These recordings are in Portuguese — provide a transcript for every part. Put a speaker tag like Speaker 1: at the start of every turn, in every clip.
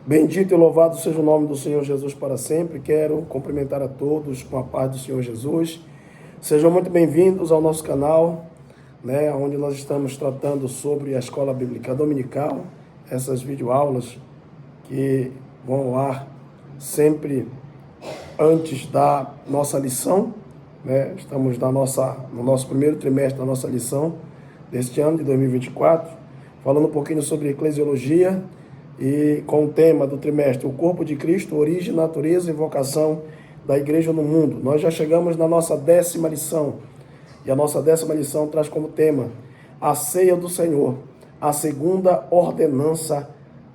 Speaker 1: Bendito e louvado seja o nome do Senhor Jesus para sempre. Quero cumprimentar a todos com a paz do Senhor Jesus. Sejam muito bem-vindos ao nosso canal, onde nós estamos tratando sobre a Escola Bíblica Dominical, essas videoaulas que vão ao ar sempre antes da nossa lição, Estamos no nosso primeiro trimestre da nossa lição deste ano de 2024, falando um pouquinho sobre eclesiologia e com o tema do trimestre, o corpo de Cristo, origem, natureza e vocação da igreja no mundo. Nós já chegamos na nossa 10ª lição, e a nossa 10ª lição traz como tema a ceia do Senhor, a segunda ordenança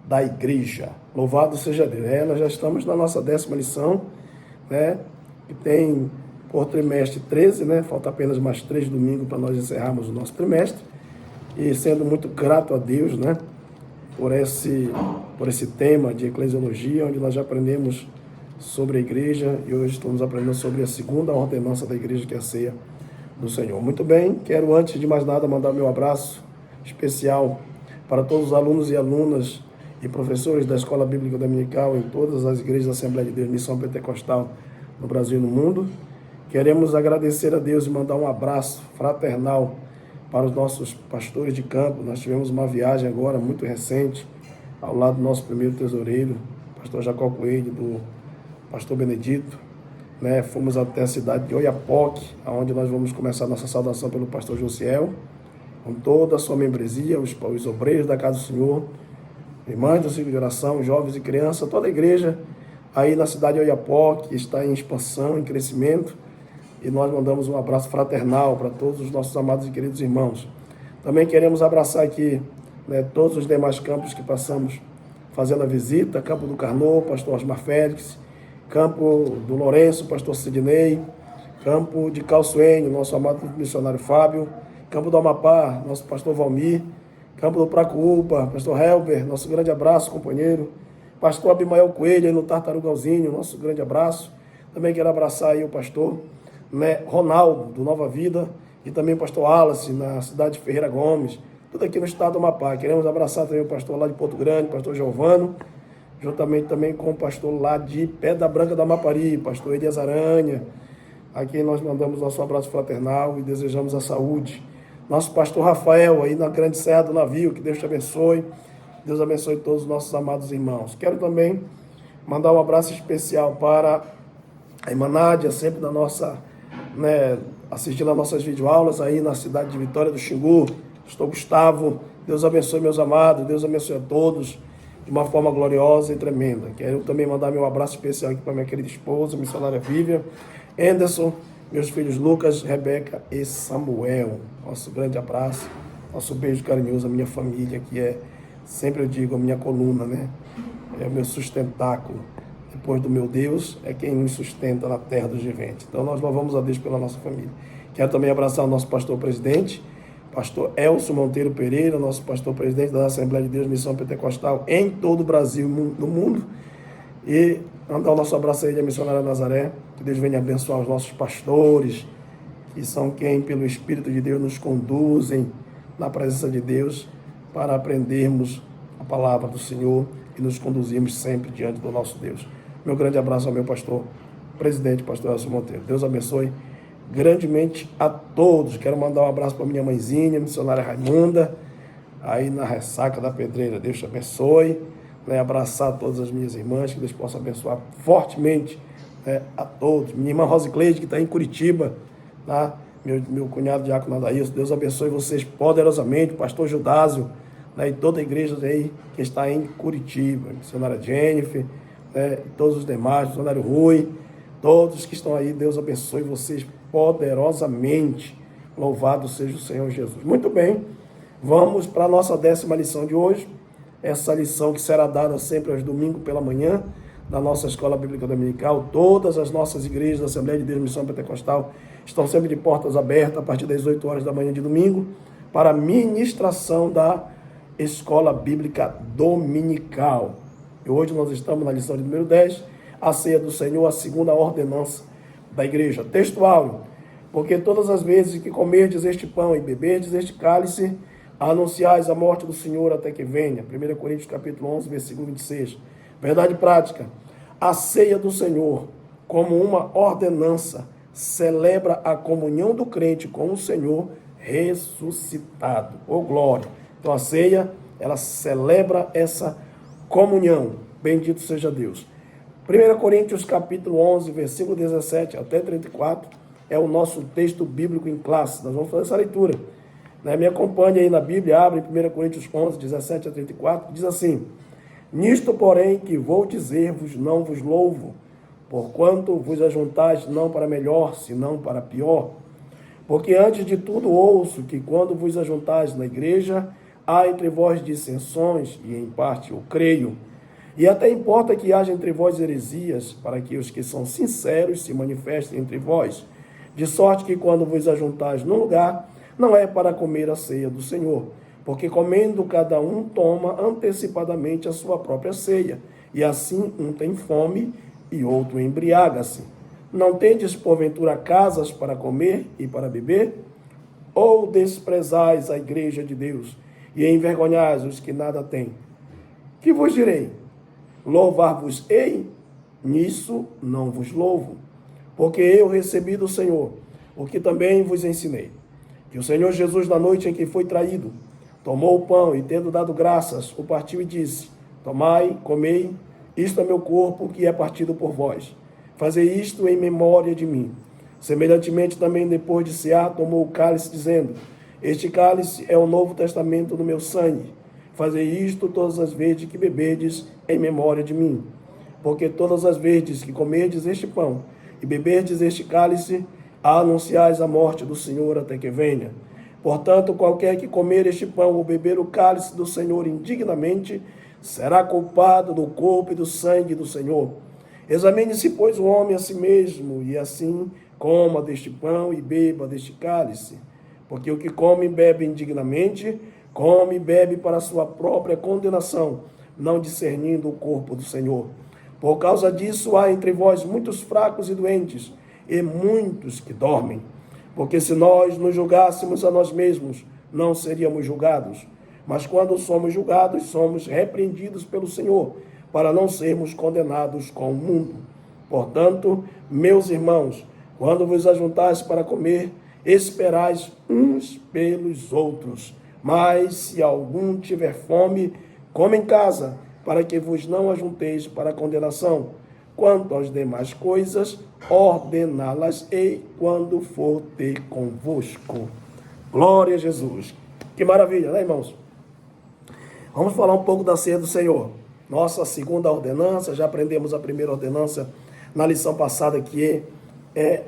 Speaker 1: da igreja. Louvado seja Deus. Nós já estamos na nossa 10ª lição, que tem por trimestre 13, falta apenas mais 3 domingos para nós encerrarmos o nosso trimestre, e sendo muito grato a Deus, por esse tema de eclesiologia, onde nós já aprendemos sobre a igreja e hoje estamos aprendendo sobre a segunda ordenança da igreja, que é a ceia do Senhor. Muito bem, quero antes de mais nada mandar meu abraço especial para todos os alunos e alunas e professores da Escola Bíblica Dominical em todas as igrejas da Assembleia de Deus, Missão Pentecostal no Brasil e no mundo. Queremos agradecer a Deus e mandar um abraço fraternal para os nossos pastores de campo. Nós tivemos uma viagem agora muito recente ao lado do nosso primeiro tesoureiro, pastor Jacó Coelho, do pastor Benedito. Fomos até a cidade de Oiapoque, onde nós vamos começar nossa saudação pelo pastor Josiel, com toda a sua membresia, os obreiros da casa do Senhor, irmãs do ciclo de oração, jovens e crianças, toda a igreja aí na cidade de Oiapoque está em expansão, em crescimento. E nós mandamos um abraço fraternal para todos os nossos amados e queridos irmãos. Também queremos abraçar aqui todos os demais campos que passamos fazendo a visita: Campo do Carnô, pastor Osmar Félix; Campo do Lourenço, pastor Sidney; Campo de Calçoene, nosso amado missionário Fábio; Campo do Amapá, nosso pastor Valmir; Campo do Pracuúpa, pastor Helber, nosso grande abraço, companheiro; pastor Abimael Coelho, aí no Tartarugalzinho, nosso grande abraço. Também quero abraçar aí o pastor Ronaldo, do Nova Vida, e também o pastor Wallace, na cidade de Ferreira Gomes, tudo aqui no estado do Amapá. Queremos abraçar também o pastor lá de Porto Grande, pastor Giovano, juntamente também com o pastor lá de Pedra Branca da Amapari, pastor Elias Aranha. Aqui nós mandamos nosso abraço fraternal e desejamos a saúde. Nosso pastor Rafael, aí na Grande Serra do Navio, que Deus te abençoe. Deus abençoe todos os nossos amados irmãos. Quero também mandar um abraço especial para a irmã Nádia, sempre da nossa, assistindo as nossas videoaulas aí na cidade de Vitória do Xingu. Pastor Gustavo, Deus abençoe meus amados, Deus abençoe a todos de uma forma gloriosa e tremenda. Quero também mandar meu abraço especial aqui para minha querida esposa, missionária Vivian, Anderson, meus filhos Lucas, Rebeca e Samuel. Nosso grande abraço, nosso beijo carinhoso à minha família, que é, sempre eu digo, a minha coluna, é o meu sustentáculo. Depois do meu Deus, é quem nos sustenta na terra dos viventes. Então nós louvamos a Deus pela nossa família. Quero também abraçar o nosso pastor presidente, pastor Elcio Monteiro Pereira, nosso pastor presidente da Assembleia de Deus Missão Pentecostal em todo o Brasil e no mundo. E mandar o nosso abraço a ele, a missionária Nazaré. Que Deus venha abençoar os nossos pastores, que são quem, pelo Espírito de Deus, nos conduzem na presença de Deus para aprendermos a palavra do Senhor e nos conduzirmos sempre diante do nosso Deus. Meu grande abraço ao meu pastor presidente, pastor Elcio Monteiro. Deus abençoe grandemente a todos. Quero mandar um abraço para minha mãezinha, missionária Raimunda, aí na Ressaca da Pedreira. Deus te abençoe. Abraçar todas as minhas irmãs, que Deus possa abençoar fortemente a todos. Minha irmã Rosicleide, que está em Curitiba, tá? Meu cunhado Diácono Adailson, Deus abençoe vocês poderosamente. Pastor Judásio, e toda a igreja aí que está em Curitiba, missionária Jennifer, e todos os demais, missionário Rui, todos que estão aí, Deus abençoe vocês poderosamente. Louvado seja o Senhor Jesus. Muito bem, vamos para a nossa 10ª lição de hoje. Essa lição que será dada sempre aos domingos pela manhã, da nossa Escola Bíblica Dominical. Todas as nossas igrejas da Assembleia de Deus Missão Pentecostal estão sempre de portas abertas a partir das 8 horas da manhã de domingo para a ministração da Escola Bíblica Dominical. E hoje nós estamos na lição de número 10, a ceia do Senhor, a segunda ordenança da igreja. Textual: porque todas as vezes que comerdes este pão e beberdes este cálice, anunciais a morte do Senhor até que venha. 1 Coríntios capítulo 11, versículo 26. Verdade prática. A ceia do Senhor, como uma ordenança, celebra a comunhão do crente com o Senhor ressuscitado. Oh, glória! Então a ceia, ela celebra essa comunhão. Bendito seja Deus. 1 Coríntios capítulo 11, versículo 17 até 34, é o nosso texto bíblico em classe. Nós vamos fazer essa leitura. Me acompanhe aí na Bíblia, abre 1 Coríntios 11, 17 a 34, diz assim: Nisto, porém, que vou dizer-vos, não vos louvo, porquanto vos ajuntais não para melhor, senão para pior. Porque antes de tudo ouço que quando vos ajuntais na igreja, há entre vós dissensões, e em parte eu creio. E até importa que haja entre vós heresias, para que os que são sinceros se manifestem entre vós. De sorte que quando vos ajuntais num lugar, não é para comer a ceia do Senhor, porque comendo cada um toma antecipadamente a sua própria ceia, e assim um tem fome e outro embriaga-se. Não tendes porventura casas para comer e para beber? Ou desprezais a igreja de Deus e envergonhais os que nada têm? Que vos direi? Louvar-vos-ei? Nisso não vos louvo, porque eu recebi do Senhor o que também vos ensinei, que o Senhor Jesus, na noite em que foi traído, tomou o pão e, tendo dado graças, o partiu e disse: Tomai, comei, isto é meu corpo que é partido por vós. Fazei isto em memória de mim. Semelhantemente também, depois de cear, tomou o cálice, dizendo: Este cálice é o novo testamento do meu sangue. Fazei isto todas as vezes que beberdes em memória de mim. Porque todas as vezes que comerdes este pão e beberdes este cálice, anunciais a morte do Senhor até que venha. Portanto, qualquer que comer este pão ou beber o cálice do Senhor indignamente, será culpado do corpo e do sangue do Senhor. Examine-se, pois, o homem a si mesmo, e assim coma deste pão e beba deste cálice. Porque o que come e bebe indignamente, come e bebe para a sua própria condenação, não discernindo o corpo do Senhor. Por causa disso, há entre vós muitos fracos e doentes, e muitos que dormem. Porque se nós nos julgássemos a nós mesmos, não seríamos julgados. Mas quando somos julgados, somos repreendidos pelo Senhor, para não sermos condenados com o mundo. Portanto, meus irmãos, quando vos ajuntais para comer, esperais uns pelos outros. Mas se algum tiver fome, come em casa, para que vos não ajunteis para a condenação. Quanto às demais coisas, ordená-las-ei quando for ter convosco. Glória a Jesus. Que maravilha, né, irmãos? Vamos falar um pouco da ceia do Senhor. Nossa segunda ordenança, já aprendemos a primeira ordenança na lição passada, que é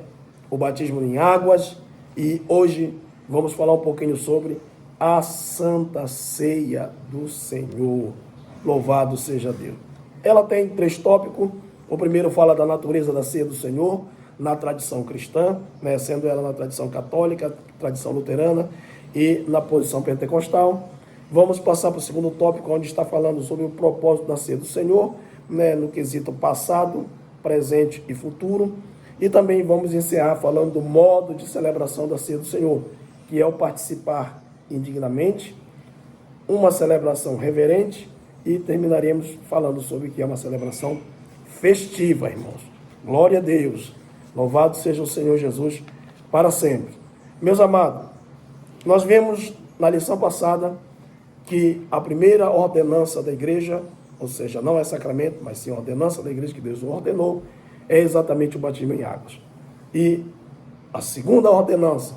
Speaker 1: o batismo em águas. E hoje vamos falar um pouquinho sobre a Santa Ceia do Senhor. Louvado seja Deus. Ela tem 3 tópicos. O primeiro fala da natureza da ceia do Senhor, na tradição cristã, sendo ela na tradição católica, tradição luterana e na posição pentecostal. Vamos passar para o segundo tópico, onde está falando sobre o propósito da ceia do Senhor, no quesito passado, presente e futuro. E também vamos encerrar falando do modo de celebração da ceia do Senhor, que é o participar indignamente, uma celebração reverente, e terminaremos falando sobre o que é uma celebração festiva, irmãos. Glória a Deus. Louvado seja o Senhor Jesus para sempre. Meus amados, nós vemos na lição passada que a primeira ordenança da igreja, ou seja, não é sacramento, mas sim a ordenança da igreja que Deus ordenou, é exatamente o batismo em águas. E a segunda ordenança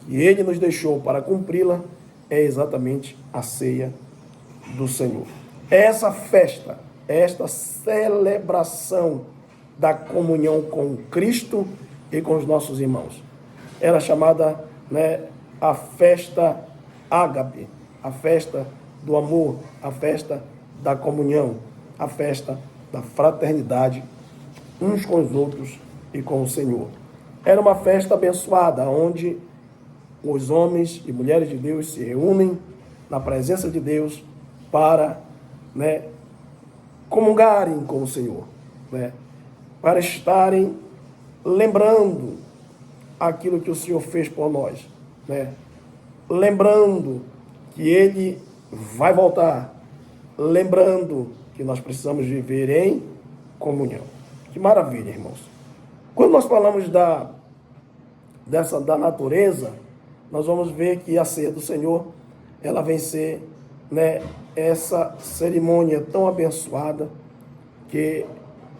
Speaker 1: que Ele nos deixou para cumpri-la é exatamente a ceia do Senhor. Essa festa, esta celebração da comunhão com Cristo e com os nossos irmãos. Era chamada, a festa ágape, a festa do amor, a festa da comunhão, a festa da fraternidade uns com os outros e com o Senhor. Era uma festa abençoada, onde os homens e mulheres de Deus se reúnem na presença de Deus para comungarem com o Senhor, para estarem lembrando aquilo que o Senhor fez por nós, lembrando que Ele vai voltar, lembrando que nós precisamos viver em comunhão. Que maravilha, irmãos. Quando nós falamos da natureza, nós vamos ver que a ceia do Senhor, ela vem ser, essa cerimônia tão abençoada que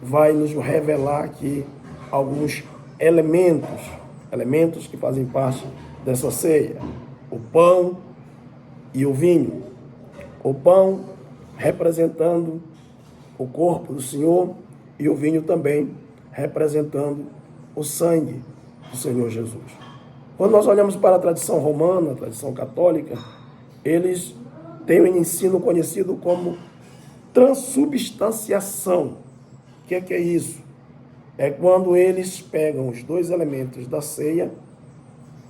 Speaker 1: vai nos revelar aqui alguns elementos que fazem parte dessa ceia. O pão e o vinho. O pão representando o corpo do Senhor e o vinho também representando o sangue do Senhor Jesus. Quando nós olhamos para a tradição romana, a tradição católica, eles têm um ensino conhecido como transubstanciação. O que é isso? É quando eles pegam os dois elementos da ceia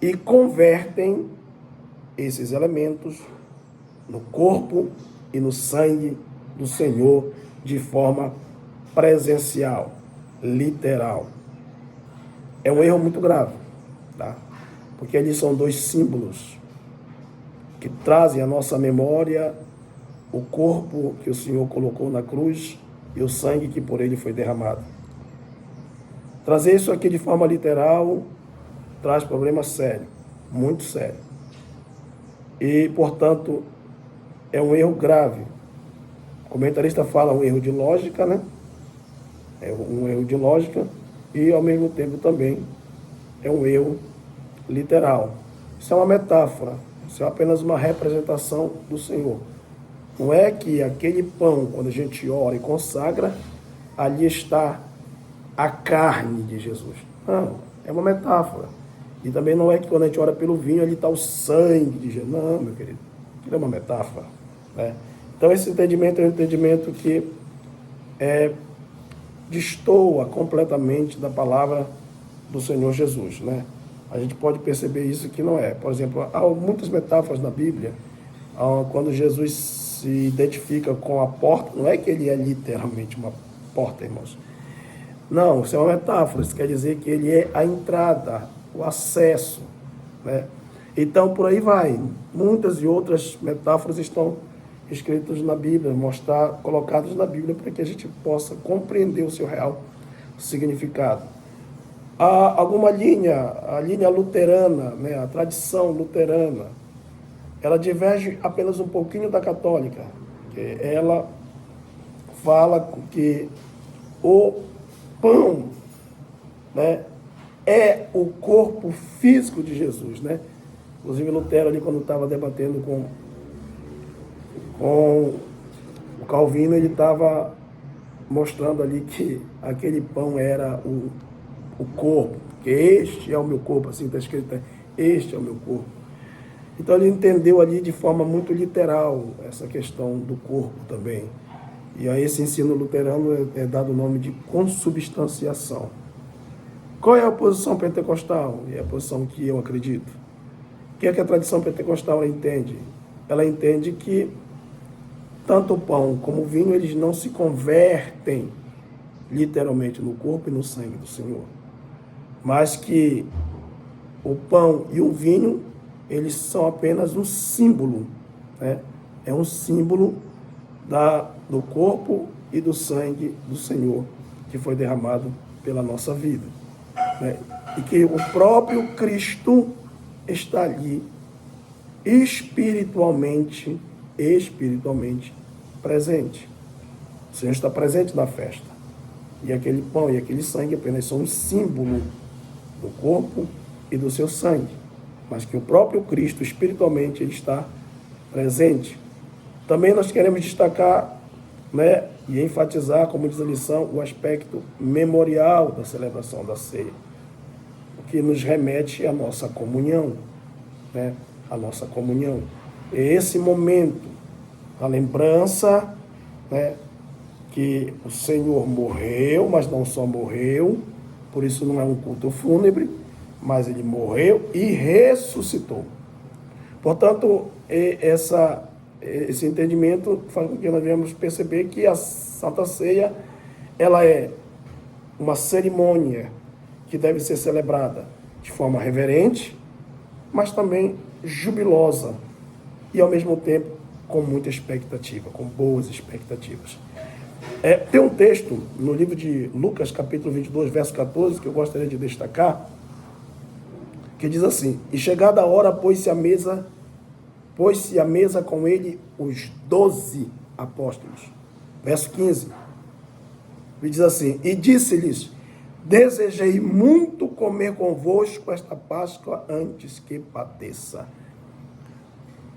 Speaker 1: e convertem esses elementos no corpo e no sangue do Senhor de forma presencial, literal. É um erro muito grave, tá? Porque eles são dois símbolos que trazem à nossa memória o corpo que o Senhor colocou na cruz e o sangue que por ele foi derramado. Trazer isso aqui de forma literal traz problema sério, muito sério. E, portanto, é um erro grave. O comentarista fala um erro de lógica, né? É um erro de lógica e, ao mesmo tempo, também é um erro literal. Isso é uma metáfora, isso é apenas uma representação do Senhor. Não é que aquele pão, quando a gente ora e consagra, ali está a carne de Jesus. Não, é uma metáfora. E também não é que quando a gente ora pelo vinho, ali está o sangue de Jesus. Não, meu querido, aquilo é uma metáfora, né? Então esse entendimento é um entendimento que destoa completamente da palavra do Senhor Jesus, né? A gente pode perceber isso que não é. Por exemplo, há muitas metáforas na Bíblia, quando Jesus se identifica com a porta, não é que ele é literalmente uma porta, irmãos. Não, isso é uma metáfora, isso quer dizer que ele é a entrada, o acesso, né? Então, por aí vai. Muitas e outras metáforas estão escritas na Bíblia, colocadas na Bíblia para que a gente possa compreender o seu real significado. Há alguma a linha luterana, né, a tradição luterana, ela diverge apenas um pouquinho da católica. Ela fala que o pão, né, é o corpo físico de Jesus, né? Inclusive Lutero ali, quando estava debatendo com o Calvino, ele estava mostrando ali que aquele pão era o corpo, que este é o meu corpo, assim está escrito, este é o meu corpo. Então ele entendeu ali de forma muito literal essa questão do corpo também. E a esse ensino luterano é dado o nome de consubstanciação. Qual é a posição pentecostal? É a posição que eu acredito. O que é que a tradição pentecostal entende? Ela entende que tanto o pão como o vinho, eles não se convertem literalmente no corpo e no sangue do Senhor. Mas que o pão e o vinho, eles são apenas um símbolo, né? É um símbolo do corpo e do sangue do Senhor que foi derramado pela nossa vida, né? E que o próprio Cristo está ali espiritualmente presente. O Senhor está presente na festa. E aquele pão e aquele sangue apenas são um símbolo do corpo e do seu sangue, mas que o próprio Cristo espiritualmente ele está presente. Também nós queremos destacar, né, e enfatizar, como diz a lição, o aspecto memorial da celebração da ceia, o que nos remete à nossa comunhão, né, a nossa comunhão. É esse momento, a lembrança, né, que o Senhor morreu, mas não só morreu, por isso não é um culto fúnebre, mas ele morreu e ressuscitou. Portanto, esse entendimento faz com que nós venhamos perceber que a Santa Ceia, ela é uma cerimônia que deve ser celebrada de forma reverente, mas também jubilosa e, ao mesmo tempo, com muita expectativa, com boas expectativas. Tem um texto no livro de Lucas, capítulo 22, verso 14, que eu gostaria de destacar, que diz assim: e chegada a hora, pôs-se à mesa com ele os 12 apóstolos. Verso 15, e diz assim: e disse-lhes: desejei muito comer convosco esta Páscoa antes que padeça.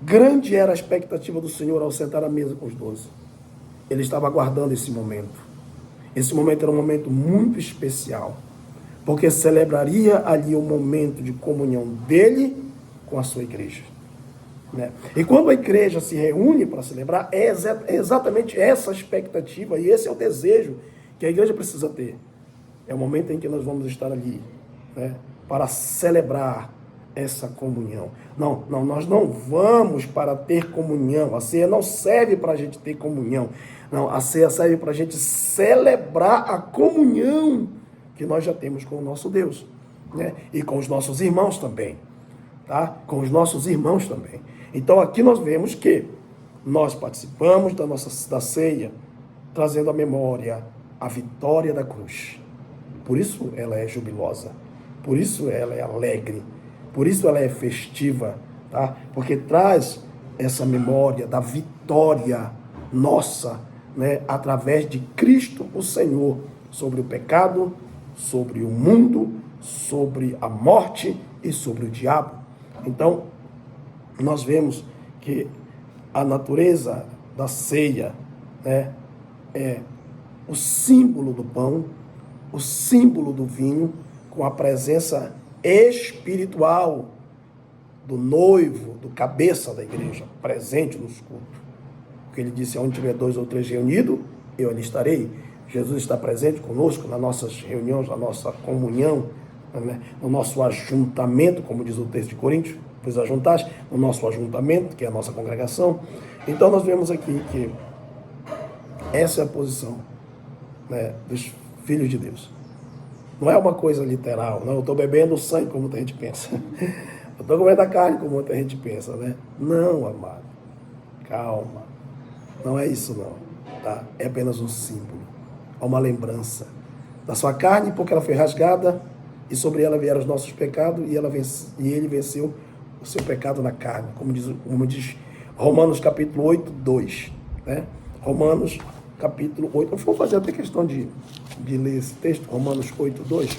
Speaker 1: Grande era a expectativa do Senhor ao sentar à mesa com os 12. Ele estava aguardando esse momento. Esse momento era um momento muito especial, porque celebraria ali um momento de comunhão dele com a sua igreja. Né? E quando a igreja se reúne para celebrar, é exatamente essa expectativa e esse é o desejo que a igreja precisa ter. É o momento em que nós vamos estar ali, né, para celebrar essa comunhão. Não, nós não vamos para ter comunhão. A ceia não serve para a gente ter comunhão. Não, a ceia serve para a gente celebrar a comunhão que nós já temos com o nosso Deus, né? E com os nossos irmãos também, tá? Com os nossos irmãos também. Então aqui nós vemos que nós participamos da ceia, trazendo à memória a vitória da cruz. Por isso ela é jubilosa, por isso ela é alegre, por isso ela é festiva, tá? Porque traz essa memória da vitória nossa, né, através de Cristo o Senhor, sobre o pecado, sobre o mundo, sobre a morte e sobre o diabo. Então, nós vemos que a natureza da ceia, né, é o símbolo do pão, o símbolo do vinho, com a presença espiritual do noivo, do cabeça da igreja, presente nos cultos. Porque ele disse: onde tiver 2 ou 3 reunidos, eu ali estarei. Jesus está presente conosco nas nossas reuniões, na nossa comunhão, né? No nosso ajuntamento, como diz o texto de Coríntios, pois ajuntaste, no nosso ajuntamento, que é a nossa congregação. Então nós vemos aqui que essa é a posição, né, dos filhos de Deus. Não é uma coisa literal, não. Eu estou bebendo o sangue, como muita gente pensa. Eu estou comendo a carne, como muita gente pensa, né? Não, amado. Calma. Não é isso, não. Tá? É apenas um símbolo. É uma lembrança da sua carne, porque ela foi rasgada e sobre ela vieram os nossos pecados e ele venceu o seu pecado na carne, como diz Romanos capítulo 8, 2. Né? Romanos capítulo 8. Eu vou fazer até questão de ler esse texto, Romanos 8, 2.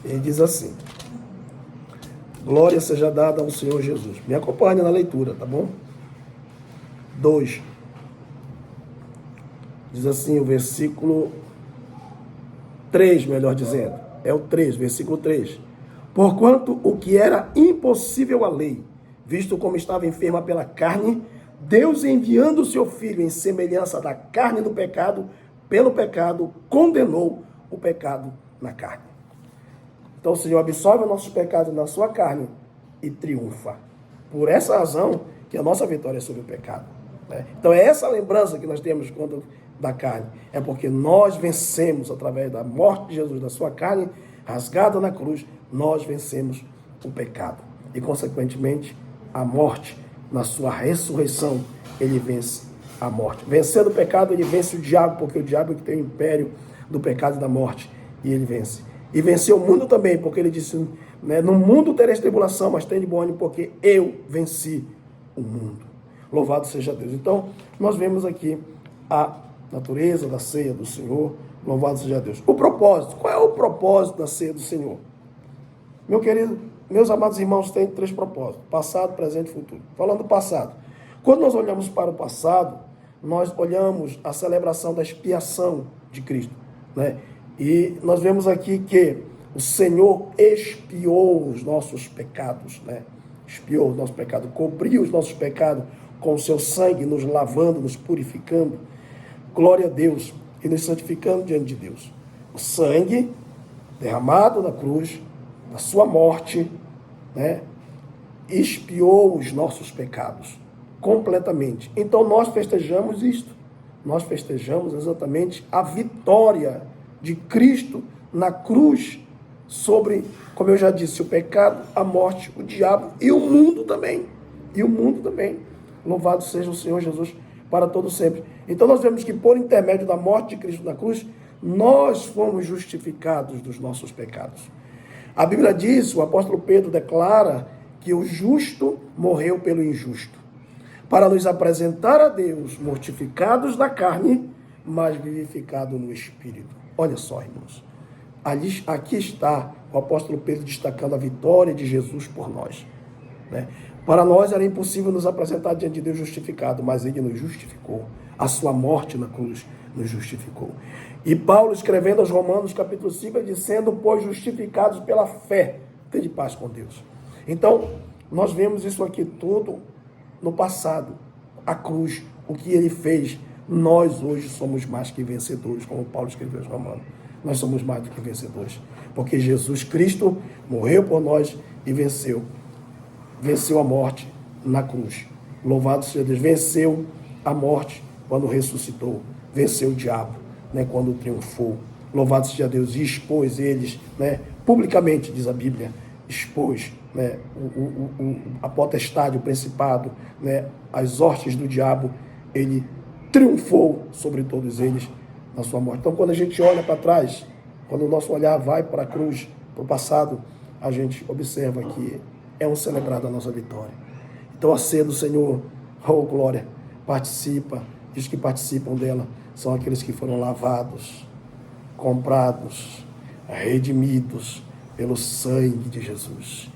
Speaker 1: Ele diz assim: glória seja dada ao Senhor Jesus. Me acompanhe na leitura, tá bom? 2. Diz assim o versículo 3, melhor dizendo. É o 3, versículo 3. Porquanto o que era impossível à lei, visto como estava enferma pela carne, Deus, enviando o seu Filho em semelhança da carne do pecado, pelo pecado, condenou o pecado na carne. Então o Senhor absorve os nossos pecados na sua carne e triunfa. Por essa razão que a nossa vitória é sobre o pecado. Né? Então é essa lembrança que nós temos quando da carne. É porque nós vencemos através da morte de Jesus, da sua carne rasgada na cruz, nós vencemos o pecado. E consequentemente a morte, na sua ressurreição, ele vence a morte. Vencendo o pecado, ele vence o diabo, porque o diabo é que tem o império do pecado e da morte. E ele vence. E venceu o mundo também, porque ele disse, né, no mundo tereis tribulação, mas tem de bom ânimo, porque eu venci o mundo. Louvado seja Deus. Então, nós vemos aqui a natureza da ceia do Senhor. Louvado seja Deus. O propósito. Qual é o propósito da ceia do Senhor? Meu querido, meus amados irmãos, tem 3 propósitos: passado, presente e futuro. Falando do passado. Quando nós olhamos para o passado, nós olhamos a celebração da expiação de Cristo, né? E nós vemos aqui que o Senhor expiou os nossos pecados, né? Expiou os nossos pecados, cobriu os nossos pecados com o seu sangue, nos lavando, nos purificando. Glória a Deus, e nos santificando diante de Deus. O sangue derramado na cruz, na sua morte, né, expiou os nossos pecados completamente. Então nós festejamos isto. Nós festejamos exatamente a vitória de Cristo na cruz sobre, como eu já disse, o pecado, a morte, o diabo e o mundo também. E o mundo também. Louvado seja o Senhor Jesus para todo sempre. Então nós vemos que por intermédio da morte de Cristo na cruz, nós fomos justificados dos nossos pecados. A Bíblia diz, o apóstolo Pedro declara que o justo morreu pelo injusto, para nos apresentar a Deus mortificados na carne, mas vivificados no Espírito. Olha só, irmãos. Aqui está o apóstolo Pedro destacando a vitória de Jesus por nós. Né? Para nós era impossível nos apresentar diante de Deus justificado, mas ele nos justificou. A sua morte na cruz nos justificou. E Paulo, escrevendo aos Romanos, capítulo 5, dizendo, pois justificados pela fé, tende paz com Deus. Então, nós vemos isso aqui tudo no passado. A cruz, o que ele fez, nós hoje somos mais que vencedores, como Paulo escreveu aos Romanos. Nós somos mais do que vencedores, porque Jesus Cristo morreu por nós e venceu a morte na cruz. Louvado seja Deus, venceu a morte quando ressuscitou, venceu o diabo, né, quando triunfou. Louvado seja Deus, e expôs eles, né, publicamente, diz a Bíblia, expôs, né, a potestade, o principado, né, as hostes do diabo, ele triunfou sobre todos eles na sua morte. Então, quando a gente olha para trás, quando o nosso olhar vai para a cruz, para o passado, a gente observa que é um celebrar da nossa vitória. Então, a ceia do Senhor, oh glória, participa, e os que participam dela são aqueles que foram lavados, comprados, redimidos pelo sangue de Jesus.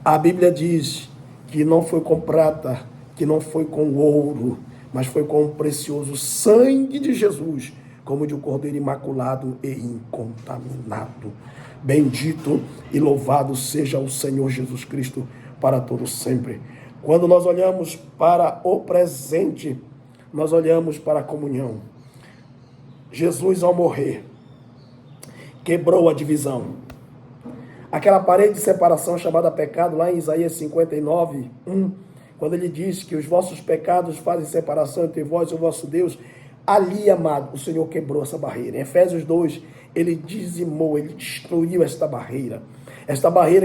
Speaker 1: A Bíblia diz que não foi com prata, que não foi com ouro, mas foi com o precioso sangue de Jesus, como de um cordeiro imaculado e incontaminado. Bendito e louvado seja o Senhor Jesus Cristo para todos sempre. Quando nós olhamos para o presente, nós olhamos para a comunhão. Jesus, ao morrer, quebrou a divisão. Aquela parede de separação chamada pecado, lá em Isaías 59, 1, quando ele diz que os vossos pecados fazem separação entre vós e o vosso Deus, ali, amado, o Senhor quebrou essa barreira. Em Efésios 2, ele dizimou, ele destruiu esta barreira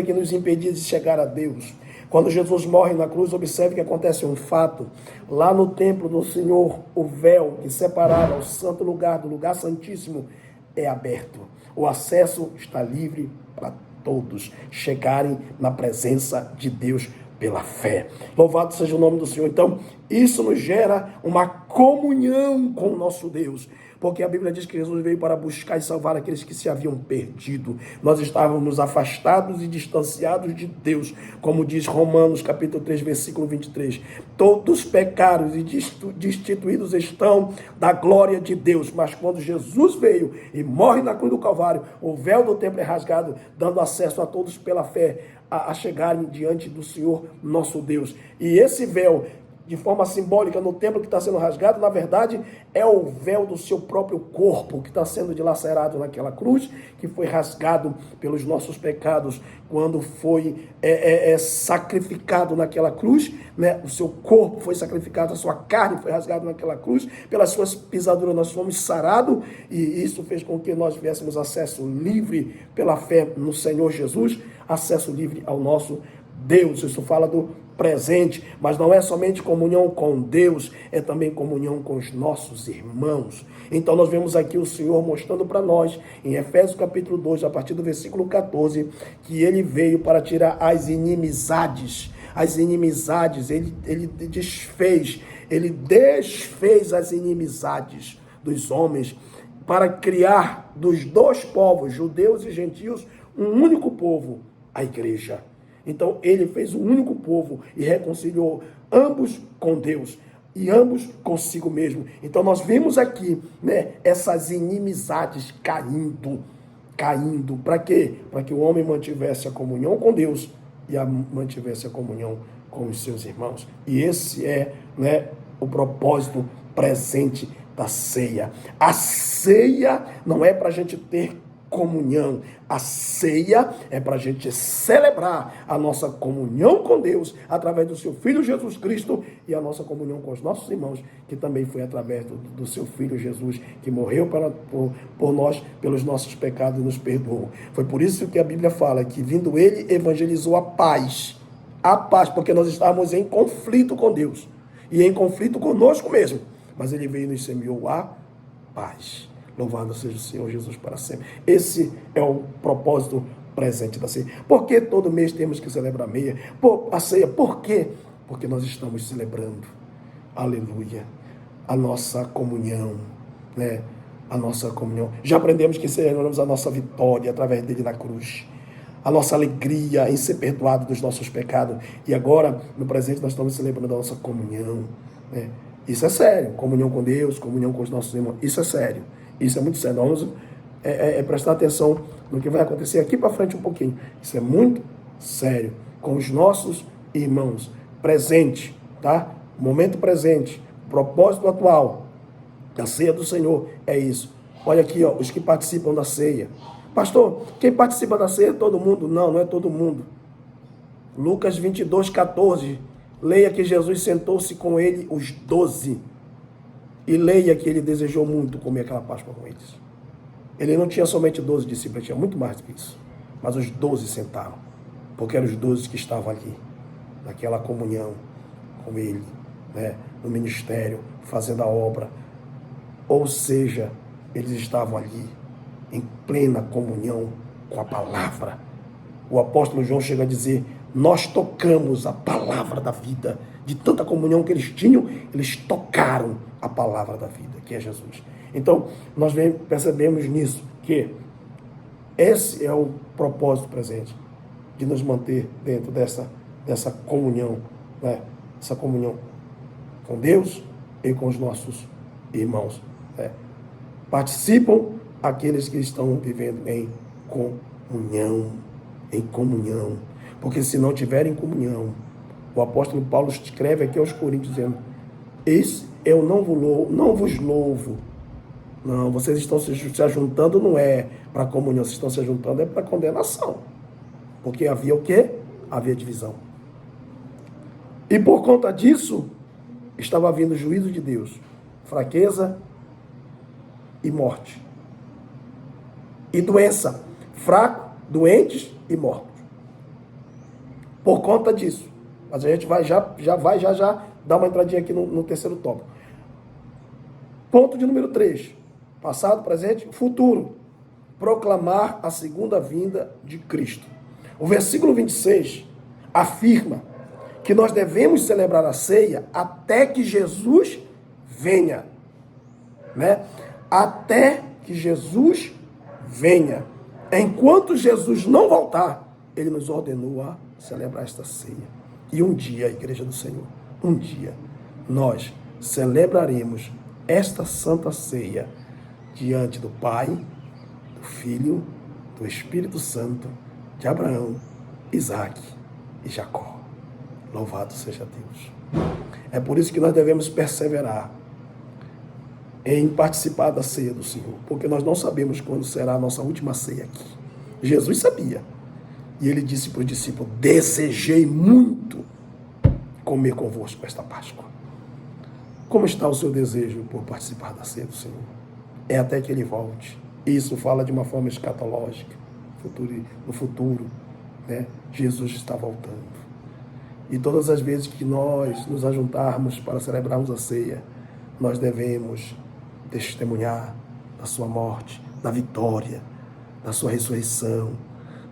Speaker 1: que nos impedia de chegar a Deus. Quando Jesus morre na cruz, observe que acontece um fato. Lá no templo do Senhor, o véu que separava o santo lugar do lugar santíssimo é aberto. O acesso está livre para todos chegarem na presença de Deus pela fé. Louvado seja o nome do Senhor. Então, isso nos gera uma comunhão com o nosso Deus, porque a Bíblia diz que Jesus veio para buscar e salvar aqueles que se haviam perdido. Nós estávamos afastados e distanciados de Deus, como diz Romanos capítulo 3, versículo 23. Todos pecados e destituídos estão da glória de Deus, mas quando Jesus veio e morre na cruz do Calvário, o véu do templo é rasgado, dando acesso a todos pela fé a chegarem diante do Senhor nosso Deus. E esse véu, de forma simbólica, no templo que está sendo rasgado, na verdade, é o véu do seu próprio corpo, que está sendo dilacerado naquela cruz, que foi rasgado pelos nossos pecados, quando foi sacrificado naquela cruz, né? O seu corpo foi sacrificado, a sua carne foi rasgada naquela cruz, pelas suas pisaduras nós fomos sarados, e isso fez com que nós tivéssemos acesso livre pela fé no Senhor Jesus, acesso livre ao nosso Deus. Isso fala do presente, mas não é somente comunhão com Deus, é também comunhão com os nossos irmãos. Então nós vemos aqui o Senhor mostrando para nós, em Efésios capítulo 2, a partir do versículo 14, que ele veio para tirar as inimizades, ele desfez as inimizades dos homens, para criar dos dois povos, judeus e gentios, um único povo, a igreja. Então, ele fez um único povo e reconciliou ambos com Deus e ambos consigo mesmo. Então, nós vimos aqui, né, essas inimizades caindo. Para quê? Para que o homem mantivesse a comunhão com Deus e mantivesse a comunhão com os seus irmãos. E esse é, né, o propósito presente da ceia. A ceia não é para a gente ter comunhão. A ceia é para a gente celebrar a nossa comunhão com Deus através do seu Filho Jesus Cristo e a nossa comunhão com os nossos irmãos, que também foi através do seu Filho Jesus, que morreu por nós, pelos nossos pecados e nos perdoou. Foi por isso que a Bíblia fala que, vindo ele, evangelizou a paz, porque nós estávamos em conflito com Deus e em conflito conosco mesmo. mas ele veio e nos semeou a paz. Louvado seja o Senhor Jesus para sempre. Esse é o propósito presente da ceia. Por que todo mês temos que celebrar a ceia? Por quê? Porque nós estamos celebrando, aleluia, a nossa comunhão, né? A nossa comunhão. Já aprendemos que celebramos a nossa vitória através dele na cruz, a nossa alegria em ser perdoado dos nossos pecados. E agora, no presente, nós estamos celebrando a nossa comunhão, né? Isso é sério. Comunhão com Deus, comunhão com os nossos irmãos. Isso é sério. Isso é muito sério. Nós vamos prestar atenção no que vai acontecer aqui para frente um pouquinho. Isso é muito sério. Com os nossos irmãos. Presente, tá? Momento presente. Propósito atual da ceia do Senhor é isso. Olha aqui, ó, os que participam da ceia. Pastor, quem participa da ceia é todo mundo? Não, não é todo mundo. Lucas 22, 14. Leia que Jesus sentou-se com ele os 12. E leia que ele desejou muito comer aquela Páscoa com eles. Ele não tinha somente 12 discípulos, ele tinha muito mais do que isso. Mas os 12 sentaram, porque eram os 12 que estavam ali, naquela comunhão com ele, né, no ministério, fazendo a obra. Ou seja, eles estavam ali em plena comunhão com a palavra. O apóstolo João chega a dizer: nós tocamos a palavra da vida. De tanta comunhão que eles tinham, eles tocaram a palavra da vida, que é Jesus. Então, nós percebemos nisso, que esse é o propósito presente, de nos manter dentro dessa comunhão, né? Essa comunhão com Deus e com os nossos irmãos, né? Participam aqueles que estão vivendo em comunhão, porque se não tiverem comunhão, o apóstolo Paulo escreve aqui aos Coríntios dizendo: esse eu não vos louvo. Não, vocês estão se ajuntando, não é para comunhão, vocês estão se ajuntando é para condenação. Porque havia o quê? Havia divisão. E por conta disso, estava vindo o juízo de Deus, fraqueza e morte. E doença, fraco, doentes e mortos. Por conta disso. Mas a gente vai já dar uma entradinha aqui no terceiro tópico. Ponto de número 3. Passado, presente, futuro. Proclamar a segunda vinda de Cristo. O versículo 26 afirma que nós devemos celebrar a ceia até que Jesus venha. Né? Até que Jesus venha. Enquanto Jesus não voltar, ele nos ordenou a celebrar esta ceia. E um dia, a igreja do Senhor, um dia, nós celebraremos esta santa ceia diante do Pai, do Filho, do Espírito Santo, de Abraão, Isaac e Jacó. Louvado seja Deus. É por isso que nós devemos perseverar em participar da ceia do Senhor, porque nós não sabemos quando será a nossa última ceia aqui. Jesus sabia. E ele disse para o discípulo: desejei muito comer convosco esta Páscoa. Como está o seu desejo por participar da ceia do Senhor? É até que ele volte. Isso fala de uma forma escatológica. No futuro, né? Jesus está voltando. E todas as vezes que nós nos ajuntarmos para celebrarmos a ceia, nós devemos testemunhar da sua morte, da vitória, da sua ressurreição,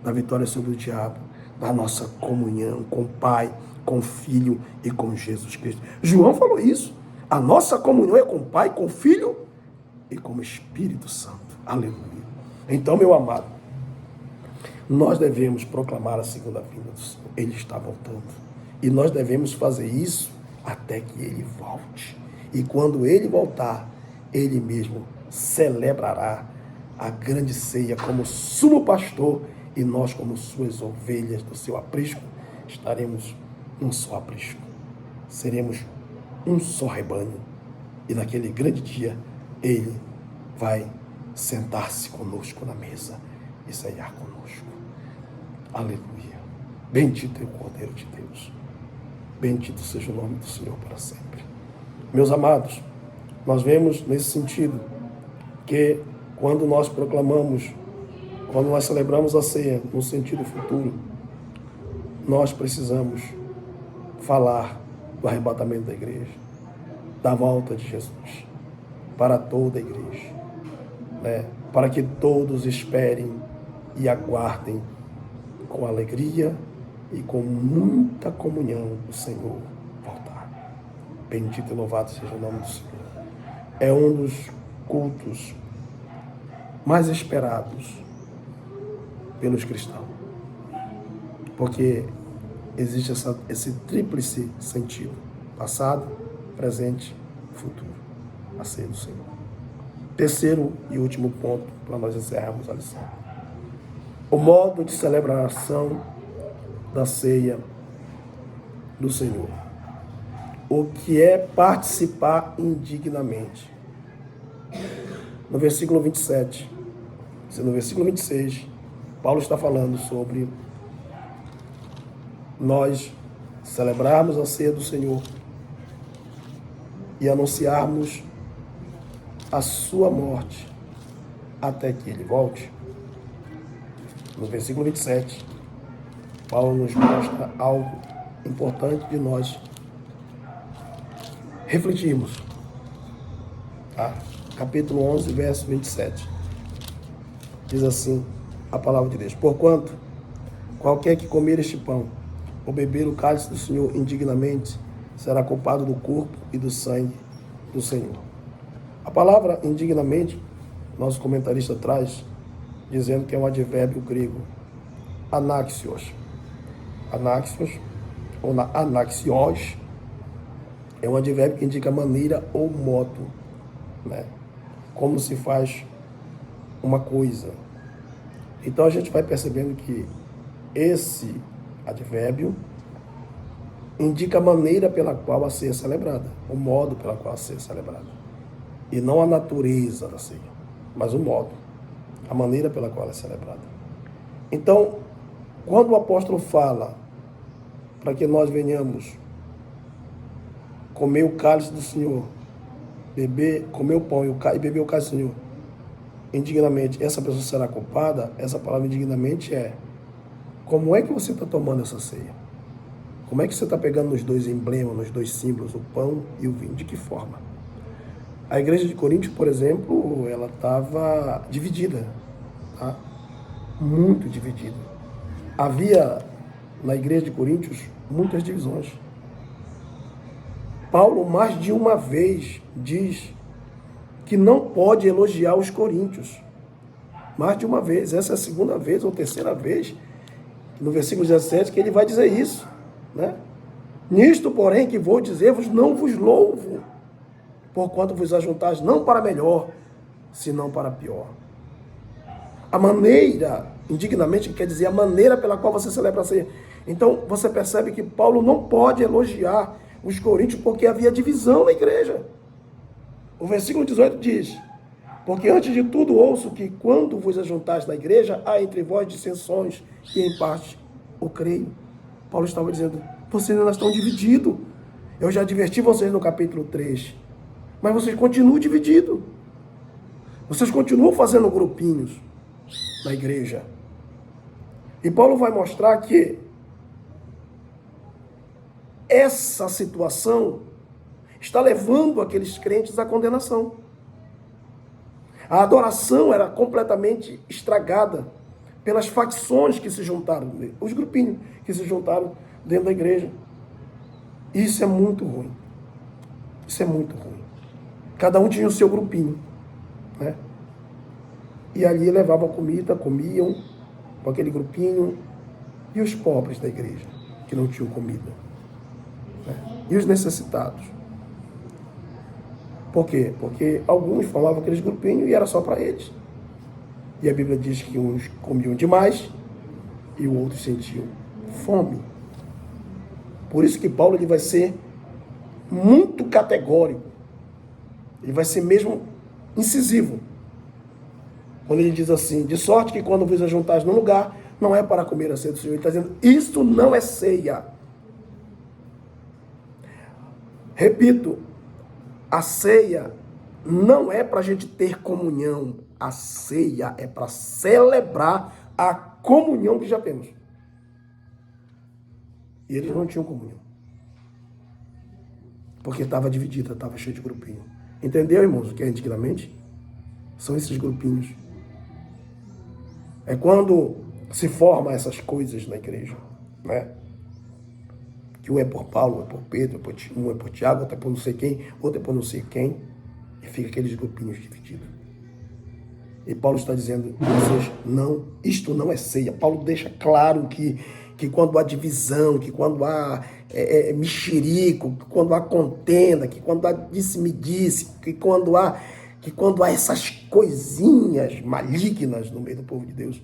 Speaker 1: da vitória sobre o diabo, da nossa comunhão com o Pai, com o Filho e com Jesus Cristo. João falou isso. A nossa comunhão é com o Pai, com o Filho e com o Espírito Santo. Aleluia. Então, meu amado, nós devemos proclamar a segunda vinda do Senhor. Ele está voltando. E nós devemos fazer isso até que ele volte. E quando ele voltar, ele mesmo celebrará a grande ceia como sumo pastor, e nós, como suas ovelhas do seu aprisco, estaremos um só aprisco. Seremos um só rebanho. E naquele grande dia, ele vai sentar-se conosco na mesa e ceiar conosco. Aleluia. Bendito é o Cordeiro de Deus. Bendito seja o nome do Senhor para sempre. Meus amados, nós vemos nesse sentido que quando nós proclamamos, quando nós celebramos a ceia no sentido futuro, nós precisamos falar do arrebatamento da igreja. da volta de Jesus para toda a igreja, né? Para que todos esperem e aguardem com alegria e com muita comunhão o Senhor voltar. Bendito e louvado seja o nome do Senhor. É um dos cultos mais esperados pelos cristãos, porque existe esse tríplice sentido: passado, presente, futuro, a ceia do Senhor. Terceiro e último ponto, para nós encerrarmos a lição: o modo de celebração da ceia do Senhor. O que é participar indignamente? No versículo 27, no versículo 26, Paulo está falando sobre nós celebrarmos a ceia do Senhor e anunciarmos a sua morte até que ele volte. No versículo 27, Paulo nos mostra algo importante de nós refletirmos. Tá? Capítulo 11, verso 27. Diz assim a palavra de Deus: porquanto qualquer que comer este pão ou beber o cálice do Senhor indignamente será culpado do corpo e do sangue do Senhor. A palavra indignamente, nosso comentarista traz, dizendo que é um advérbio grego, anaxios. Anaxios, ou anaxios, é um advérbio que indica maneira ou modo, né? Como se faz uma coisa. Então a gente vai percebendo que esse advérbio indica a maneira pela qual a ceia é celebrada, o modo pela qual a ceia é celebrada. E não a natureza da ceia, mas o modo, a maneira pela qual ela é celebrada. Então, quando o apóstolo fala para que nós venhamos comer o cálice do Senhor, comer o pão e beber o cálice do Senhor indignamente, essa pessoa será culpada. Essa palavra indignamente é: como é que você está tomando essa ceia? Como é que você está pegando nos dois emblemas, nos dois símbolos, o pão e o vinho? De que forma? A igreja de Corinto, por exemplo, ela estava dividida, tá? Muito dividida. Havia na igreja de Coríntios muitas divisões. Paulo, mais de uma vez, diz que não pode elogiar os coríntios. Mais de uma vez. Essa é a segunda vez ou terceira vez, no versículo 17, que ele vai dizer isso, né? Nisto, porém, que vou dizer-vos, não vos louvo, porquanto vos ajuntais não para melhor, senão para pior. A maneira, indignamente, quer dizer a maneira pela qual você celebra a ceia. Então, você percebe que Paulo não pode elogiar os coríntios porque havia divisão na igreja. O versículo 18 diz: porque antes de tudo ouço que quando vos ajuntais na igreja, há entre vós dissensões, e em parte o creio. Paulo estava dizendo: vocês ainda estão divididos. Eu já adverti vocês no capítulo 3. Mas vocês continuam divididos. Vocês continuam fazendo grupinhos na igreja. E Paulo vai mostrar que essa situação está levando aqueles crentes à condenação. A adoração era completamente estragada pelas facções que se juntaram, os grupinhos que se juntaram dentro da igreja. Isso é muito ruim. Isso é muito ruim. Cada um tinha o seu grupinho, né? E ali levavam comida, comiam com aquele grupinho. E os pobres da igreja, que não tinham comida, né? E os necessitados. Por quê? Porque alguns formavam aqueles grupinhos e era só para eles. E a Bíblia diz que uns comiam demais e os outros sentiam fome. Por isso que Paulo ele vai ser muito categórico. Ele vai ser mesmo incisivo. Quando ele diz assim: de sorte que quando vos ajuntais num lugar, não é para comer a ceia do Senhor. Ele está dizendo: isso não é ceia. Repito, a ceia não é para a gente ter comunhão. A ceia é para celebrar a comunhão que já temos. E eles não tinham comunhão. Porque estava dividida, estava cheio de grupinho. Entendeu, irmãos, o que é antigamente? São esses grupinhos. É quando se formam essas coisas na igreja, né? Que um é por Paulo, um é por Pedro, um é por Tiago, outro é por não sei quem, outro é por não sei quem, e fica aqueles grupinhos divididos. E Paulo está dizendo, vocês não, isto não é ceia. Paulo deixa claro que quando há divisão, que quando há mexerico, que quando há contenda, que quando há disse-me-disse, que quando há essas coisinhas malignas no meio do povo de Deus,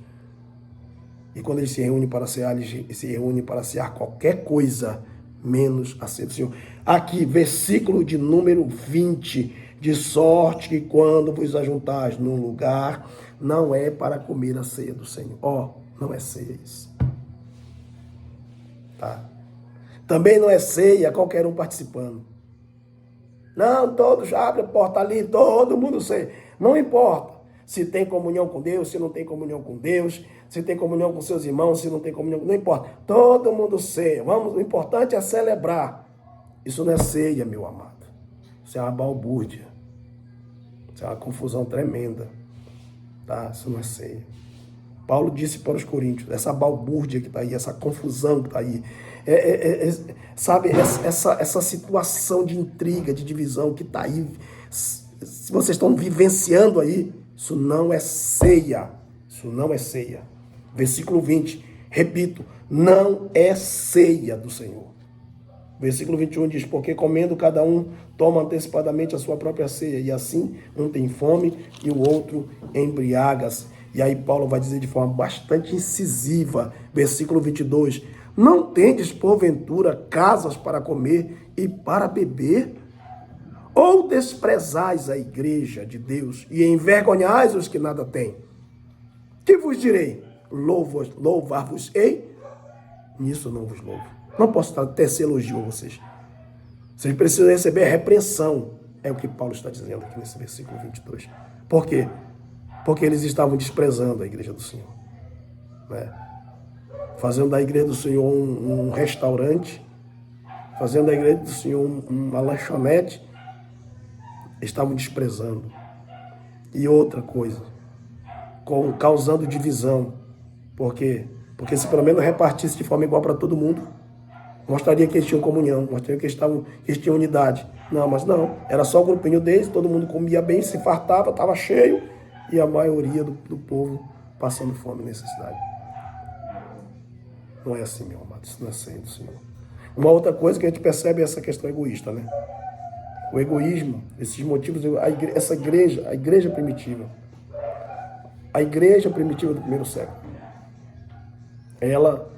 Speaker 1: e quando eles se reúnem para cear, eles se reúnem para cear qualquer coisa, menos a ceia do Senhor. Aqui, versículo de número 20, de sorte que quando vos ajuntais num lugar, não é para comer a ceia do Senhor. Não é ceia isso. Tá? Também não é ceia qualquer um participando. Não, todos abrem a porta ali, todo mundo ceia. Não importa se tem comunhão com Deus, se não tem comunhão com Deus, se tem comunhão com seus irmãos, se não tem comunhão, não importa. Todo mundo ceia. O importante é celebrar. Isso não é ceia, meu amado. Isso é uma balbúrdia. Isso é uma confusão tremenda. Tá? Isso não é ceia. Paulo disse para os coríntios, essa balbúrdia que está aí, essa confusão que está aí, sabe, essa situação de intriga, de divisão que está aí, se vocês estão vivenciando aí, isso não é ceia. Isso não é ceia. Versículo 20, repito, não é ceia do Senhor. Versículo 21 diz, porque comendo cada um toma antecipadamente a sua própria ceia, e assim um tem fome e o outro embriaga-se. E aí Paulo vai dizer de forma bastante incisiva, versículo 22, não tendes porventura casas para comer e para beber? Ou desprezais a igreja de Deus e envergonhais os que nada têm? Que vos direi? Louvar-vos-ei? Nisso não vos louvo. Não posso tecer elogio a vocês. Vocês precisam receber repreensão. É o que Paulo está dizendo aqui nesse versículo 22. Por quê? Porque eles estavam desprezando a igreja do Senhor. Né? Fazendo da igreja do Senhor um restaurante, fazendo da igreja do Senhor uma lanchonete, estavam desprezando. E outra coisa, causando divisão. Por quê? Porque se pelo menos repartisse de forma igual para todo mundo, mostraria que eles tinham comunhão, mostraria que eles tinham unidade. Não, mas não. Era só o grupinho deles, todo mundo comia bem, se fartava, estava cheio, e a maioria do povo passando fome e necessidade. Não é assim, meu amado. Isso não é ceia do Senhor. Uma outra coisa que a gente percebe é essa questão egoísta, né? O egoísmo, esses motivos, a igreja primitiva do primeiro século, ela,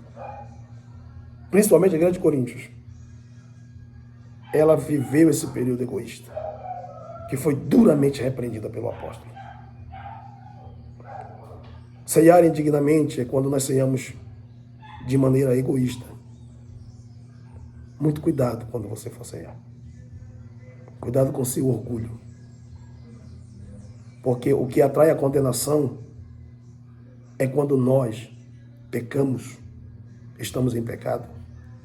Speaker 1: principalmente a igreja de Coríntios, ela viveu esse período egoísta, que foi duramente repreendida pelo apóstolo. Ceiar indignamente é quando nós ceiamos de maneira egoísta. Muito cuidado quando você for ceiar. Cuidado com o seu orgulho. Porque o que atrai a condenação é quando nós pecamos, estamos em pecado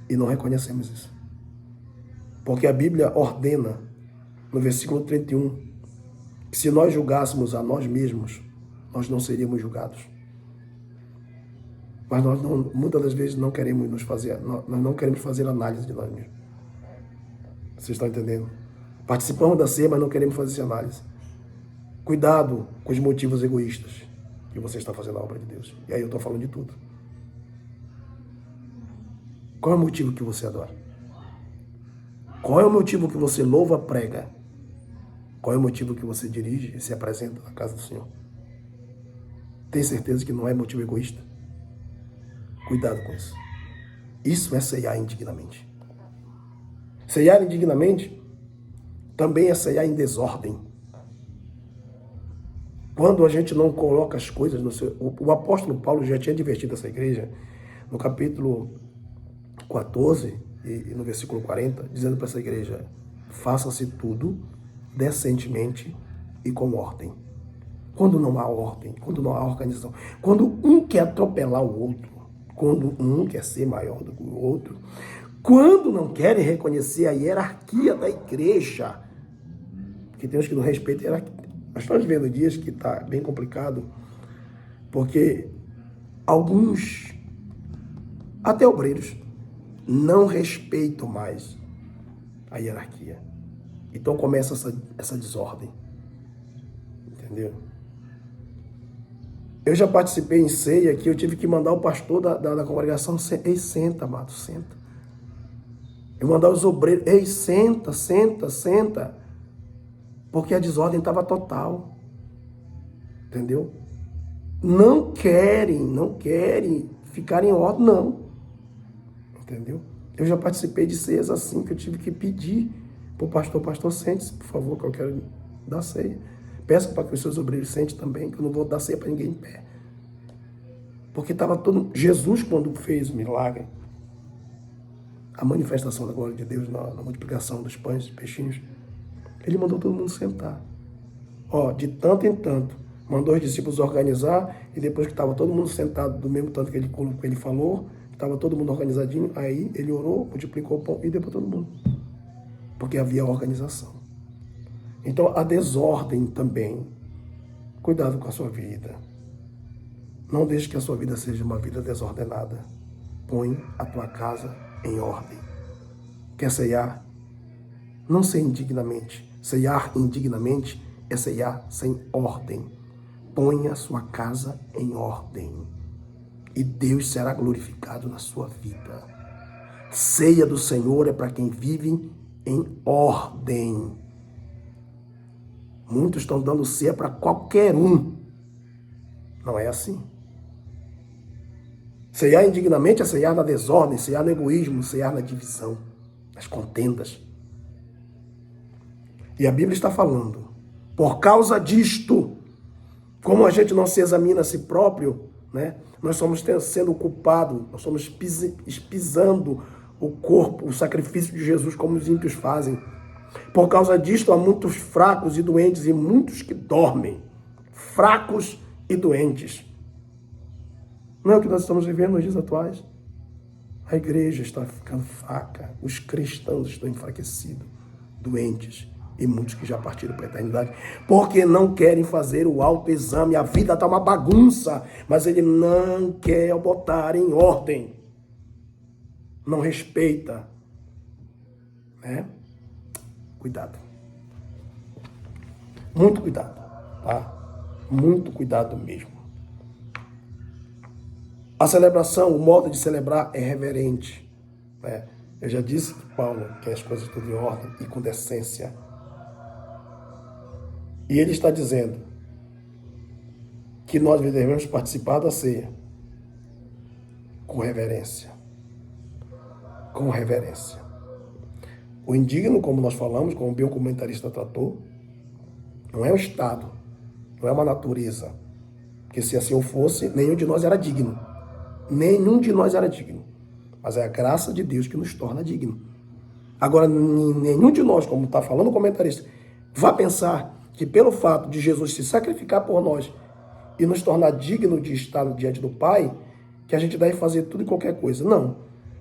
Speaker 1: e não reconhecemos isso. Porque a Bíblia ordena, no versículo 31, que se nós julgássemos a nós mesmos, nós não seríamos julgados. Mas nós muitas das vezes nós não queremos fazer análise de nós mesmos. Vocês estão entendendo? Participamos da ceia, mas não queremos fazer essa análise. Cuidado com os motivos egoístas que você está fazendo a obra de Deus. E aí eu estou falando de tudo. Qual é o motivo que você adora? Qual é o motivo que você louva, prega? Qual é o motivo que você dirige e se apresenta na casa do Senhor? Tem certeza que não é motivo egoísta? Cuidado com isso. Isso é ceiar indignamente. Ceiar indignamente também é ceiar em desordem. Quando a gente não coloca as coisas no seu... O apóstolo Paulo já tinha advertido essa igreja no capítulo 14 e no versículo 40, dizendo para essa igreja, faça-se tudo decentemente e com ordem. Quando não há ordem, quando não há organização, quando um quer atropelar o outro, quando um quer ser maior do que o outro, Quando não querem reconhecer a hierarquia da igreja, porque tem uns que não respeitam a hierarquia. Nós estamos vivendo dias que está bem complicado, porque alguns, até obreiros, não respeitam mais a hierarquia. Então começa essa desordem. Entendeu? Eu já participei em ceia que eu tive que mandar o pastor da congregação, ei, senta, amado, senta. Eu mandar os obreiros, ei, senta, senta, senta. Porque a desordem estava total. Entendeu? Não querem ficar em ordem, não. Entendeu? Eu já participei de ceias assim, que eu tive que pedir para o pastor, sente-se, por favor, que eu quero dar ceia. Peça para que os seus obreiros sentem também, que eu não vou dar ceia para ninguém em pé. Porque estava todo... Jesus, quando fez o milagre, a manifestação da glória de Deus na multiplicação dos pães e peixinhos, ele mandou todo mundo sentar. De tanto em tanto, mandou os discípulos organizar, e depois que estava todo mundo sentado do mesmo tanto que ele falou, estava todo mundo organizadinho, aí ele orou, multiplicou o pão e deu para todo mundo. Porque havia organização. Então, a desordem também. Cuidado com a sua vida. Não deixe que a sua vida seja uma vida desordenada. Põe a tua casa em ordem. Quer ceiar? Não ceie indignamente. Ceiar indignamente é ceiar sem ordem. Ponha a sua casa em ordem. E Deus será glorificado na sua vida. Ceia do Senhor é para quem vive em ordem. Muitos estão dando ceia para qualquer um. Não é assim. Ceiar indignamente é ceiar na desordem, ceiar no egoísmo, ceiar na divisão, nas contendas. E a Bíblia está falando, por causa disto, como a gente não se examina a si próprio, né? Nós somos sendo culpados, nós somos pisando o corpo, o sacrifício de Jesus, como os ímpios fazem. Por causa disto, há muitos fracos e doentes e muitos que dormem. Fracos e doentes. Não é o que nós estamos vivendo nos dias atuais? A igreja está ficando fraca, os cristãos estão enfraquecidos, doentes, e muitos que já partiram para a eternidade, porque não querem fazer o autoexame. A vida está uma bagunça, mas ele não quer botar em ordem. Não respeita. Né? Cuidado. Muito cuidado, tá? Muito cuidado mesmo. A celebração, o modo de celebrar é reverente. Né? Eu já disse que Paulo quer as coisas tudo em ordem e com decência. E ele está dizendo que nós devemos participar da ceia com reverência. Com reverência. O indigno, como nós falamos, como bem o comentarista tratou, não é o Estado, não é uma natureza. Porque se assim fosse, nenhum de nós era digno. Nenhum de nós era digno. Mas é a graça de Deus que nos torna digno. Agora, nenhum de nós, como está falando o comentarista, vá pensar que pelo fato de Jesus se sacrificar por nós e nos tornar digno de estar diante do Pai, que a gente deve fazer tudo e qualquer coisa. Não.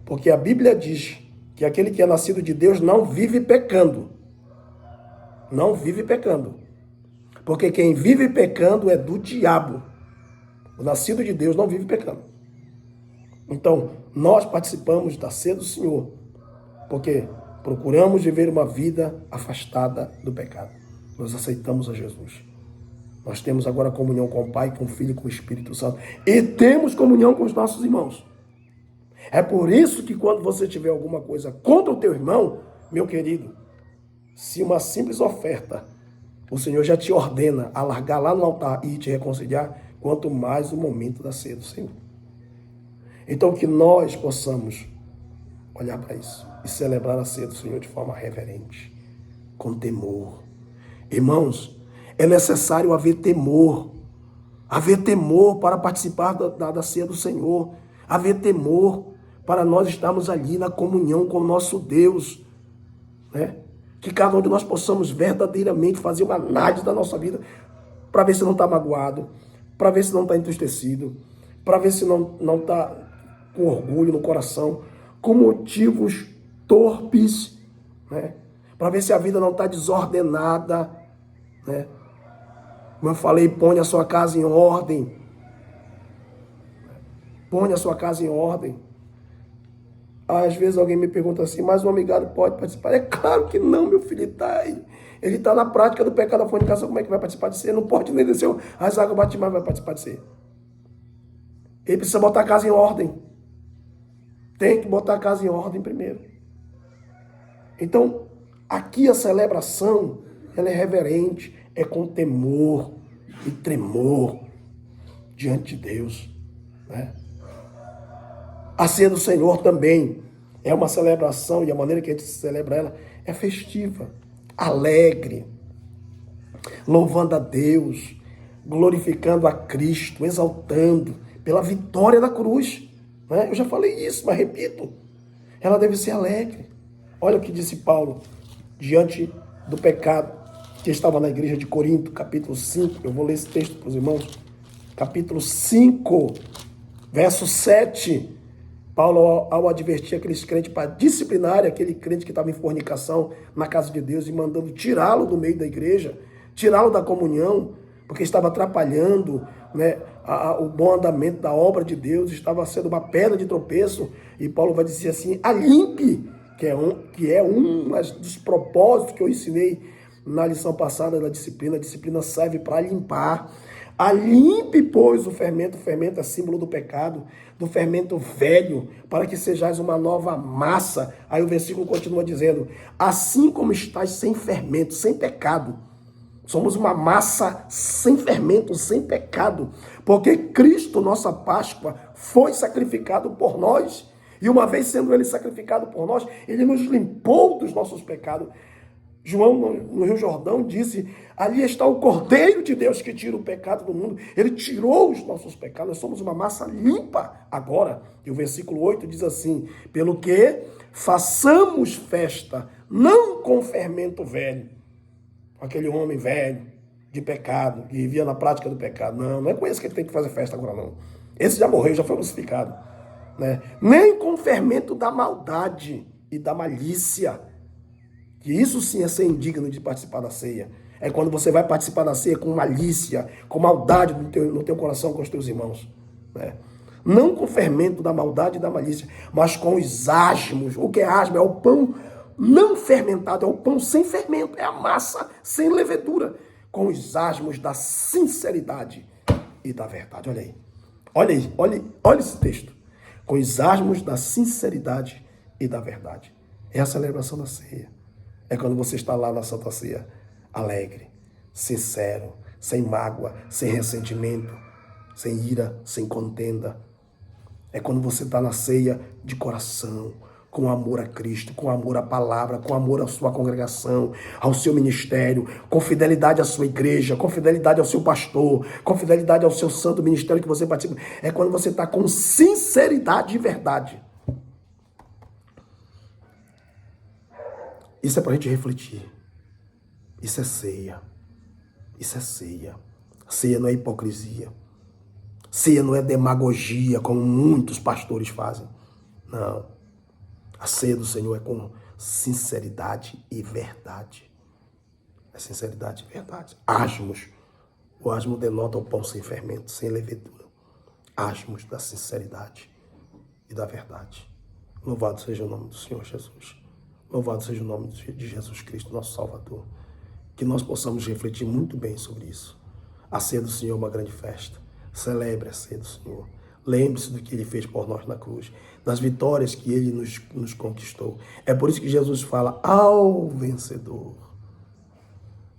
Speaker 1: Porque a Bíblia diz que aquele que é nascido de Deus não vive pecando. Não vive pecando. Porque quem vive pecando é do diabo. O nascido de Deus não vive pecando. Então, nós participamos da ceia do Senhor, porque procuramos viver uma vida afastada do pecado. Nós aceitamos a Jesus. Nós temos agora comunhão com o Pai, com o Filho e com o Espírito Santo. E temos comunhão com os nossos irmãos. É por isso que quando você tiver alguma coisa contra o teu irmão, meu querido, se uma simples oferta, o Senhor já te ordena a largar lá no altar e te reconciliar, quanto mais o momento da ceia do Senhor. Então que nós possamos olhar para isso e celebrar a ceia do Senhor de forma reverente, com temor. Irmãos, é necessário haver temor para participar da ceia do Senhor, haver temor para nós estarmos ali na comunhão com o nosso Deus, né? Que cada um de nós possamos verdadeiramente fazer uma análise da nossa vida, para ver se não está magoado, para ver se não está entristecido, para ver se não está com orgulho no coração, com motivos torpes, né? Para ver se a vida não está desordenada, né? Como eu falei, põe a sua casa em ordem. Põe a sua casa em ordem. Às vezes alguém me pergunta assim, mas o amigado pode participar? É claro que não, meu filho. Ele está na prática do pecado da fornicação. Como é que vai participar de ser? Não pode nem descer as águas batismais, vai participar de ser. Ele precisa botar a casa em ordem. Tem que botar a casa em ordem primeiro. Então, aqui a celebração, ela é reverente, é com temor e tremor diante de Deus, né? A ceia do Senhor também é uma celebração, e a maneira que a gente celebra ela é festiva, alegre, louvando a Deus, glorificando a Cristo, exaltando pela vitória da cruz, né? Eu já falei isso, mas repito, ela deve ser alegre. Olha o que disse Paulo diante do pecado que estava na igreja de Corinto, capítulo 5. Eu vou ler esse texto para os irmãos. Capítulo 5, verso 7. Paulo, ao advertir aqueles crentes para disciplinar aquele crente que estava em fornicação na casa de Deus e mandando tirá-lo do meio da igreja, tirá-lo da comunhão, porque estava atrapalhando, né, o bom andamento da obra de Deus, estava sendo uma pedra de tropeço. E Paulo vai dizer assim, a limpe, que é um dos propósitos que eu ensinei na lição passada da disciplina. A disciplina serve para limpar. A limpe, pois, o fermento é símbolo do pecado, do fermento velho, para que sejais uma nova massa. Aí o versículo continua dizendo, assim como estáis sem fermento, sem pecado, somos uma massa sem fermento, sem pecado, porque Cristo, nossa Páscoa, foi sacrificado por nós, e uma vez sendo ele sacrificado por nós, ele nos limpou dos nossos pecados. João, no Rio Jordão, disse, ali está o Cordeiro de Deus que tira o pecado do mundo. Ele tirou os nossos pecados, nós somos uma massa limpa agora. E o versículo 8 diz assim, pelo que façamos festa, não com fermento velho, aquele homem velho de pecado, que vivia na prática do pecado. Não é com esse que ele tem que fazer festa agora, não. Esse já morreu, já foi crucificado, né? Nem com fermento da maldade e da malícia, que isso sim é ser indigno de participar da ceia. É quando você vai participar da ceia com malícia, com maldade no teu coração com os teus irmãos, né? Não com fermento da maldade e da malícia, mas com os asmos. O que é asmo? É o pão não fermentado, é o pão sem fermento, é a massa sem levedura, com os asmos da sinceridade e da verdade. Olha aí. Olha esse texto. Com os asmos da sinceridade e da verdade. É a celebração da ceia. É quando você está lá na Santa Ceia, alegre, sincero, sem mágoa, sem ressentimento, sem ira, sem contenda. É quando você está na ceia de coração, com amor a Cristo, com amor à palavra, com amor à sua congregação, ao seu ministério, com fidelidade à sua igreja, com fidelidade ao seu pastor, com fidelidade ao seu santo ministério que você participa. É quando você está com sinceridade e verdade. Isso é para a gente refletir. Isso é ceia. Isso é ceia. Ceia não é hipocrisia. Ceia não é demagogia, como muitos pastores fazem. Não. A ceia do Senhor é com sinceridade e verdade. É sinceridade e verdade. Asmos. O asmo denota o pão sem fermento, sem levedura. Asmos da sinceridade e da verdade. Louvado seja o nome do Senhor Jesus. Louvado seja o nome de Jesus Cristo, nosso Salvador. Que nós possamos refletir muito bem sobre isso. A ceia do Senhor é uma grande festa. Celebre a ceia do Senhor. Lembre-se do que Ele fez por nós na cruz, das vitórias que Ele nos conquistou. É por isso que Jesus fala ao vencedor.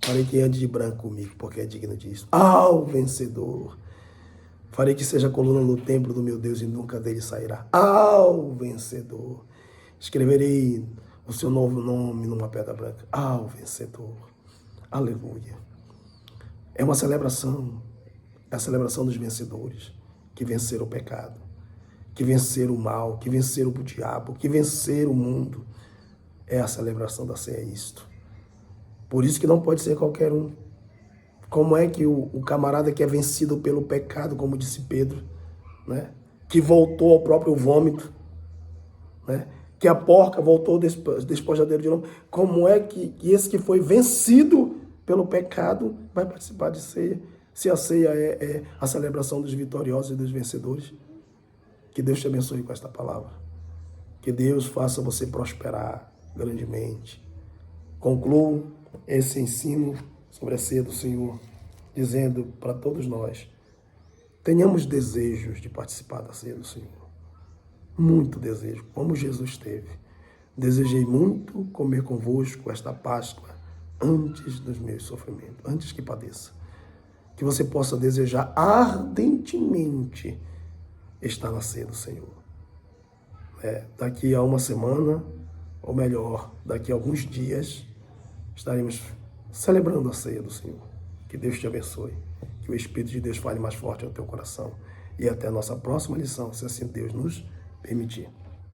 Speaker 1: Farei que ande de branco comigo, porque é digno disso. Ao vencedor. Farei que seja coluna no templo do meu Deus e nunca dele sairá. Ao vencedor. Escreverei o seu novo nome numa pedra branca. Ao vencedor. Aleluia. É uma celebração. É a celebração dos vencedores. Que venceram o pecado. Que venceram o mal. Que venceram o diabo. Que venceram o mundo. É a celebração da ceia, é isto. Por isso que não pode ser qualquer um. Como é que o camarada que é vencido pelo pecado, como disse Pedro, né? Que voltou ao próprio vômito, né? que a porca voltou despojadeiro de novo. Como é que esse que foi vencido pelo pecado vai participar de ceia? Se a ceia é a celebração dos vitoriosos e dos vencedores. Que Deus te abençoe com esta palavra. Que Deus faça você prosperar grandemente. Concluo esse ensino sobre a ceia do Senhor, dizendo para todos nós, tenhamos desejos de participar da ceia do Senhor. Muito desejo, como Jesus teve. Desejei muito comer convosco esta Páscoa antes dos meus sofrimentos, antes que padeça. Que você possa desejar ardentemente estar na ceia do Senhor. Daqui a uma semana, ou melhor, daqui a alguns dias, estaremos celebrando a ceia do Senhor. Que Deus te abençoe. Que o Espírito de Deus fale mais forte no teu coração. E até a nossa próxima lição, se assim Deus nos permitir.